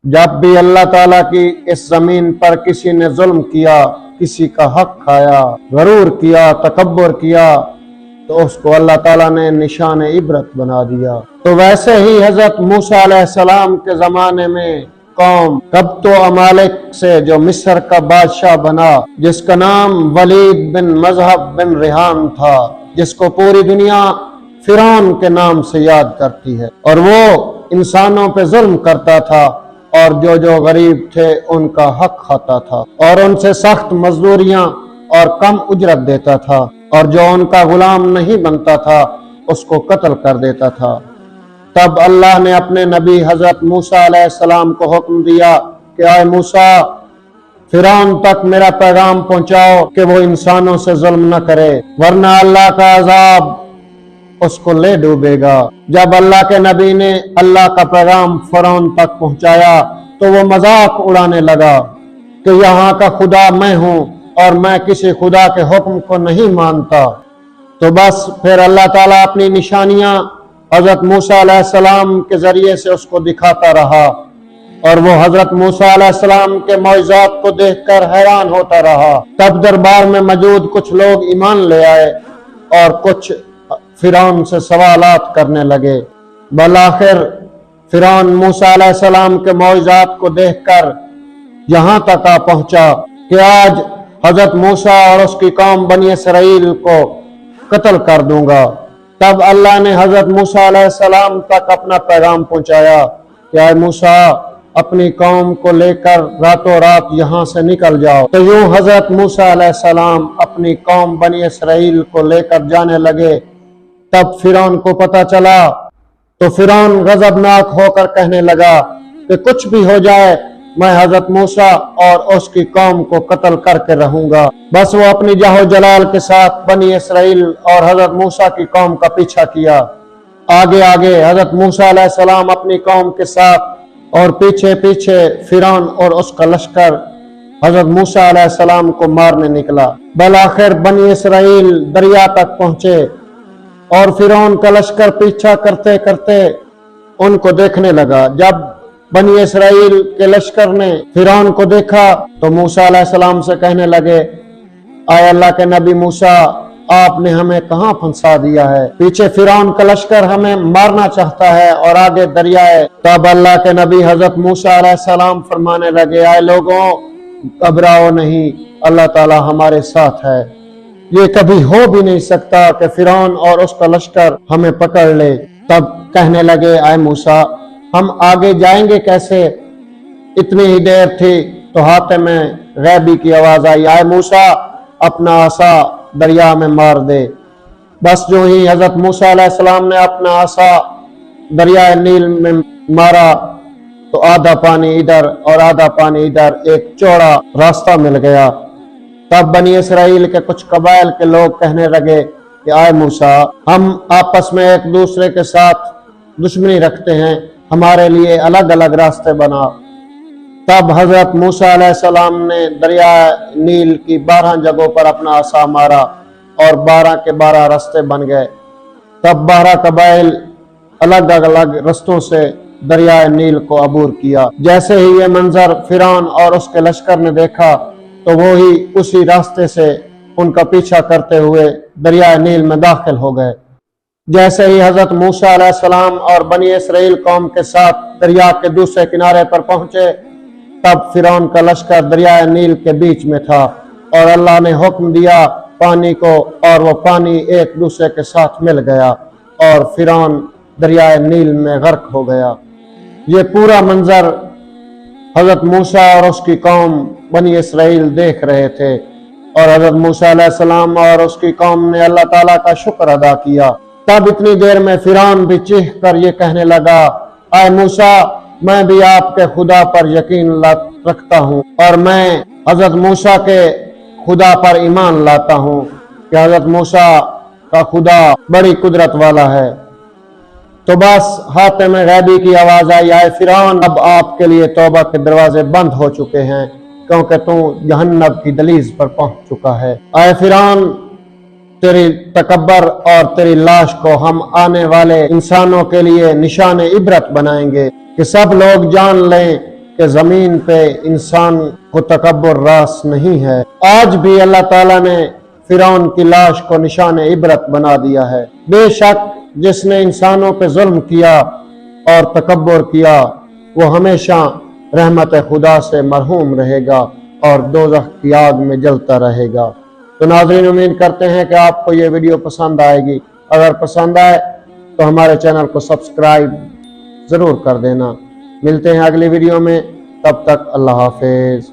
جب بھی اللہ تعالیٰ کی اس زمین پر کسی نے ظلم کیا، کسی کا حق کھایا، غرور کیا، تکبر کیا، تو اس کو اللہ تعالیٰ نے نشان عبرت بنا دیا۔ تو ویسے ہی حضرت موسیٰ علیہ السلام کے زمانے میں قوم قبط و امالک سے جو مصر کا بادشاہ بنا، جس کا نام ولید بن مذہب بن ریحان تھا، جس کو پوری دنیا فرعون کے نام سے یاد کرتی ہے، اور وہ انسانوں پہ ظلم کرتا تھا اور جو غریب تھے ان کا حق کھاتا تھا، اور ان سے سخت مزدوریاں اور کم اجرت دیتا تھا، اور جو ان کا غلام نہیں بنتا تھا اس کو قتل کر دیتا تھا۔ تب اللہ نے اپنے نبی حضرت موسیٰ علیہ السلام کو حکم دیا کہ اے موسیٰ، فرعون تک میرا پیغام پہنچاؤ کہ وہ انسانوں سے ظلم نہ کرے، ورنہ اللہ کا عذاب اس کو لے ڈوبے گا۔ جب اللہ کے نبی نے اللہ کا پیغام فرعون تک پہنچایا تو وہ مذاق اڑانے لگا کہ یہاں کا خدا میں ہوں اور میں کسی خدا کے حکم کو نہیں مانتا۔ تو بس پھر اللہ تعالیٰ اپنی نشانیاں حضرت موسیٰ علیہ السلام کے ذریعے سے اس کو دکھاتا رہا، اور وہ حضرت موسیٰ علیہ السلام کے معجزات کو دیکھ کر حیران ہوتا رہا۔ تب دربار میں موجود کچھ لوگ ایمان لے آئے اور کچھ فرعون سے سوالات کرنے لگے۔ بالآخر فرعون موسیٰ علیہ السلام کے معجزات کو دیکھ کر یہاں تک آ پہنچا کہ آج حضرت موسیٰ اور اس کی قوم بنی اسرائیل کو قتل کر دوں گا۔ تب اللہ نے حضرت موسیٰ علیہ السلام تک اپنا پیغام پہنچایا کہ اے موسیٰ، اپنی قوم کو لے کر راتوں رات یہاں سے نکل جاؤ۔ تو یوں حضرت موسیٰ علیہ السلام اپنی قوم بنی اسرائیل کو لے کر جانے لگے۔ تب فرعون کو پتہ چلا تو فرعون غضبناک ہو کر کہنے لگا کہ کچھ بھی ہو جائے میں حضرت موسیٰ اور اس کی قوم کو قتل کر کے رہوں گا۔ بس وہ اپنی جاہ و جلال کے ساتھ بنی اسرائیل اور حضرت موسیٰ کی قوم کا پیچھا کیا۔ آگے آگے حضرت موسیٰ علیہ السلام اپنی قوم کے ساتھ اور پیچھے پیچھے فرعون اور اس کا لشکر حضرت موسیٰ علیہ السلام کو مارنے نکلا۔ بالآخر بنی اسرائیل دریا تک پہنچے اور فرعون کا لشکر پیچھا کرتے کرتے ان کو دیکھنے لگا۔ جب بنی اسرائیل کے لشکر نے فرعون کو دیکھا تو موسیٰ علیہ السلام سے کہنے لگے اے اللہ کے نبی موسیٰ، آپ نے ہمیں کہاں پھنسا دیا ہے؟ پیچھے فرعون کا لشکر ہمیں مارنا چاہتا ہے اور آگے دریا ہے۔ تب اللہ کے نبی حضرت موسیٰ علیہ السلام فرمانے لگے اے لوگوں، گھبراؤ نہیں، اللہ تعالی ہمارے ساتھ ہے۔ یہ کبھی ہو بھی نہیں سکتا کہ فرعون اور اس کا لشکر ہمیں پکڑ لے۔ تب کہنے لگے اے موسیٰ، ہم آگے جائیں گے کیسے؟ اتنی ہی دیر تھی تو ہاتھ میں غیبی کی آواز آئی اے موسیٰ، اپنا عصا دریا میں مار دے۔ بس جو ہی حضرت موسیٰ علیہ السلام نے اپنا عصا دریائے نیل میں مارا تو آدھا پانی ادھر اور آدھا پانی ادھر ایک چوڑا راستہ مل گیا۔ تب بنی اسرائیل کے کچھ قبائل کے لوگ کہنے لگے کہ اے موسیٰ، ہم آپس میں ایک دوسرے کے ساتھ دشمنی رکھتے ہیں، ہمارے لیے الگ الگ راستے بنا۔ تب حضرت موسیٰ علیہ السلام نے دریائے نیل کی 12 جگہوں پر اپنا عصا مارا اور 12 کے 12 راستے بن گئے۔ تب 12 قبائل الگ الگ رستوں سے دریائے نیل کو عبور کیا۔ جیسے ہی یہ منظر فرعون اور اس کے لشکر نے دیکھا تو وہی اسی راستے سے ان کا پیچھا کرتے ہوئے دریائے نیل میں داخل ہو گئے۔ جیسے ہی حضرت موسیٰ علیہ السلام اور بنی اسرائیل قوم کے ساتھ دریا کے دوسرے کنارے پر پہنچے تب فرعون کا لشکر دریائے نیل کے بیچ میں تھا، اور اللہ نے حکم دیا پانی کو اور وہ پانی ایک دوسرے کے ساتھ مل گیا اور فرعون دریائے نیل میں غرق ہو گیا۔ یہ پورا منظر حضرت موسیٰ اور اس کی قوم بنی اسرائیل دیکھ رہے تھے، اور حضرت موسیٰ علیہ السلام اور اس کی قوم نے اللہ تعالیٰ کا شکر ادا کیا۔ تب اتنی دیر میں فرعون بھی چیخ کر یہ کہنے لگا اے موسیٰ، میں بھی آپ کے خدا پر یقین رکھتا ہوں اور میں حضرت موسیٰ کے خدا پر ایمان لاتا ہوں کہ حضرت موسیٰ کا خدا بڑی قدرت والا ہے۔ تو بس ہاتھ میں غیبی کی آواز آئی اے فرعون، اب آپ کے لیے توبہ کے دروازے بند ہو چکے ہیں کیونکہ تو جہنم کی دہلیز پر پہنچ چکا ہے۔ اے فرعون، تیری تکبر اور تیری لاش کو ہم آنے والے انسانوں کے لیے نشان عبرت بنائیں گے کہ سب لوگ جان لیں کہ زمین پہ انسان کو تکبر راس نہیں ہے۔ آج بھی اللہ تعالیٰ نے فرعون کی لاش کو نشان عبرت بنا دیا ہے۔ بے شک جس نے انسانوں پہ ظلم کیا اور تکبر کیا وہ ہمیشہ رحمت خدا سے محروم رہے گا اور دوزخ کی آگ میں جلتا رہے گا۔ تو ناظرین، امید کرتے ہیں کہ آپ کو یہ ویڈیو پسند آئے گی۔ اگر پسند آئے تو ہمارے چینل کو سبسکرائب ضرور کر دینا۔ ملتے ہیں اگلی ویڈیو میں، تب تک اللہ حافظ۔